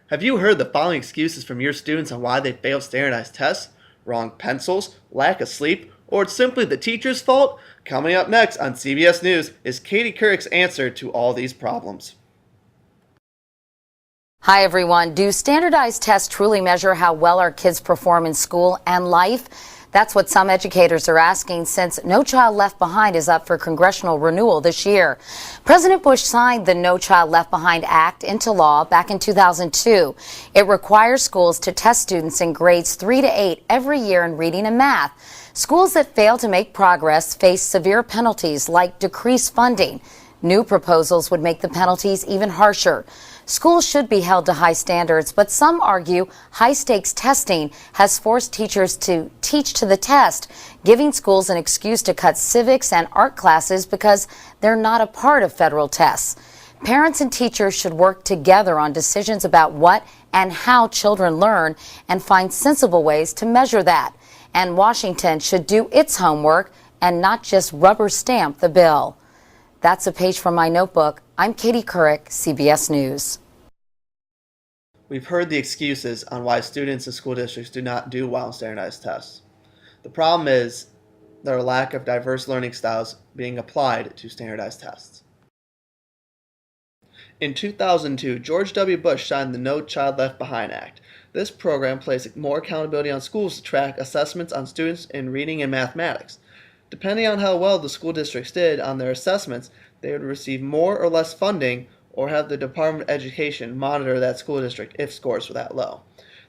Have you heard the following excuses from your students on why they failed standardized tests? Wrong pencils, lack of sleep, or it's simply the teacher's fault? Coming up next on CBS News is Katie Couric's answer to all these problems. Hi everyone. Do standardized tests truly measure how well our kids perform in school and life? That's what some educators are asking since No Child Left Behind is up for congressional renewal this year. President Bush signed the No Child Left Behind Act into law back in 2002. It requires schools to test students in grades 3 to 8 every year in reading and math. Schools that fail to make progress face severe penalties like decreased funding. New proposals would make the penalties even harsher. Schools should be held to high standards, but some argue high-stakes testing has forced teachers to teach to the test, giving schools an excuse to cut civics and art classes because they're not a part of federal tests. Parents and teachers should work together on decisions about what and how children learn and find sensible ways to measure that. And Washington should do its homework and not just rubber stamp the bill. That's a page from my notebook. I'm Katie Couric, CBS News. We've heard the excuses on why students in school districts do not do well in standardized tests. The problem is there are a lack of diverse learning styles being applied to standardized tests. In 2002, George W. Bush signed the No Child Left Behind Act. This program placed more accountability on schools to track assessments on students in reading and mathematics. Depending on how well the school districts did on their assessments, they would receive more or less funding or have the Department of Education monitor that school district if scores were that low.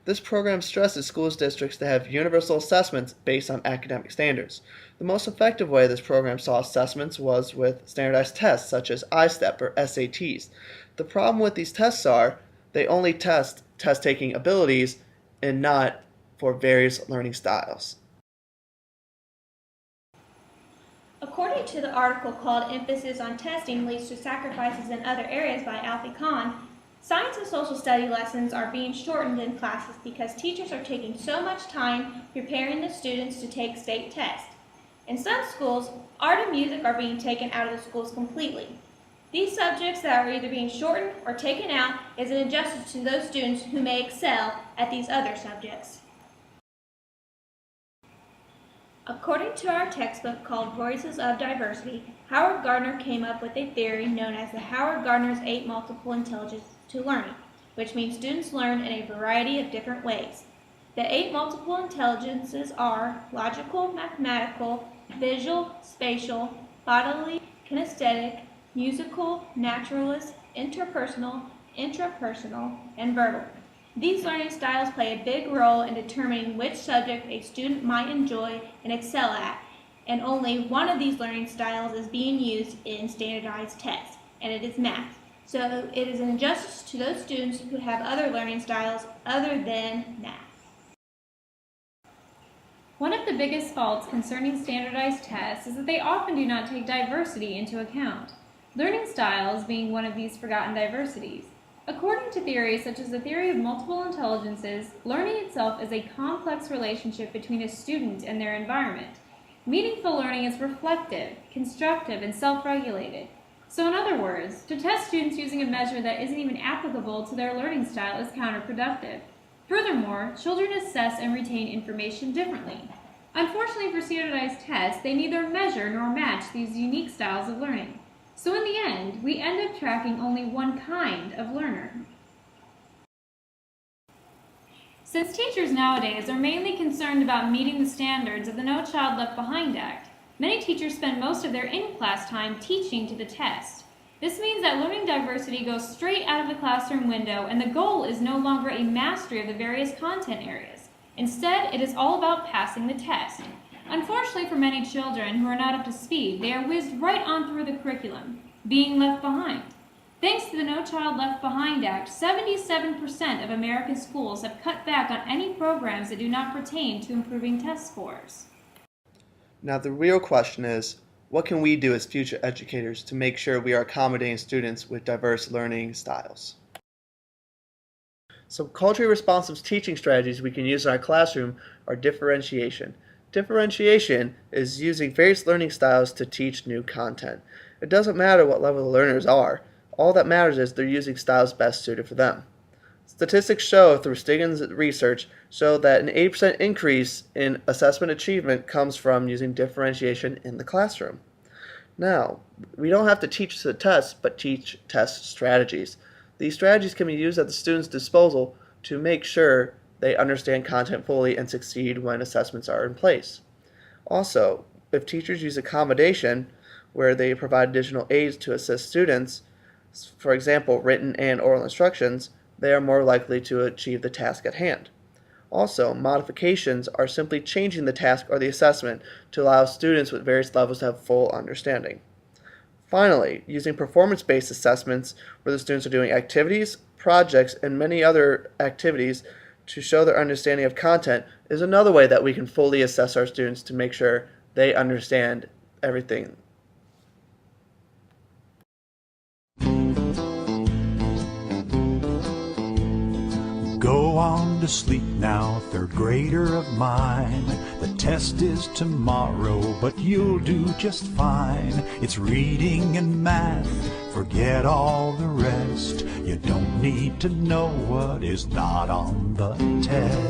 This program stresses school districts to have universal assessments based on academic standards. The most effective way this program saw assessments was with standardized tests such as I-STEP or SATs. The problem with these tests are they only test test-taking abilities and not for various learning styles. According to the article called Emphasis on Testing Leads to Sacrifices in Other Areas by Alfie Kahn, science and social study lessons are being shortened in classes because teachers are taking so much time preparing the students to take state tests. In some schools, art and music are being taken out of the schools completely. These subjects that are either being shortened or taken out is an injustice to those students who may excel at these other subjects. According to our textbook called Voices of Diversity, Howard Gardner came up with a theory known as the Howard Gardner's 8 multiple intelligences to learning, which means students learn in a variety of different ways. The 8 multiple intelligences are logical, mathematical, visual, spatial, bodily, kinesthetic, musical, naturalist, interpersonal, intrapersonal, and verbal. These learning styles play a big role in determining which subject a student might enjoy and excel at, and only one of these learning styles is being used in standardized tests, and it is math. So it is an injustice to those students who have other learning styles other than math. One of the biggest faults concerning standardized tests is that they often do not take diversity into account, learning styles being one of these forgotten diversities. According to theories such as the theory of multiple intelligences, learning itself is a complex relationship between a student and their environment. Meaningful learning is reflective, constructive, and self-regulated. So in other words, to test students using a measure that isn't even applicable to their learning style is counterproductive. Furthermore, children assess and retain information differently. Unfortunately for standardized tests, they neither measure nor match these unique styles of learning. So in the end, we end up tracking only one kind of learner. Since teachers nowadays are mainly concerned about meeting the standards of the No Child Left Behind Act, many teachers spend most of their in-class time teaching to the test. This means that learning diversity goes straight out of the classroom window, and the goal is no longer a mastery of the various content areas. Instead, it is all about passing the test. Unfortunately for many children who are not up to speed, they are whizzed right on through the curriculum, being left behind. Thanks to the No Child Left Behind Act, 77% of American schools have cut back on any programs that do not pertain to improving test scores. Now the real question is, what can we do as future educators to make sure we are accommodating students with diverse learning styles? Some culturally responsive teaching strategies we can use in our classroom are differentiation. Differentiation is using various learning styles to teach new content. It doesn't matter what level the learners are. All that matters is they're using styles best suited for them. Statistics show through Stiggins' research show that an 80% increase in assessment achievement comes from using differentiation in the classroom. Now, we don't have to teach the test, but teach test strategies. These strategies can be used at the student's disposal to make sure they understand content fully and succeed when assessments are in place. Also, if teachers use accommodation, where they provide additional aids to assist students, for example, written and oral instructions, they are more likely to achieve the task at hand. Also, modifications are simply changing the task or the assessment to allow students with various levels to have full understanding. Finally, using performance-based assessments where the students are doing activities, projects, and many other activities to show their understanding of content is another way that we can fully assess our students to make sure they understand everything. Go on to sleep now, third grader of mine. The test is tomorrow, but you'll do just fine. It's reading and math, forget all the rest. You don't need to know what is not on the test.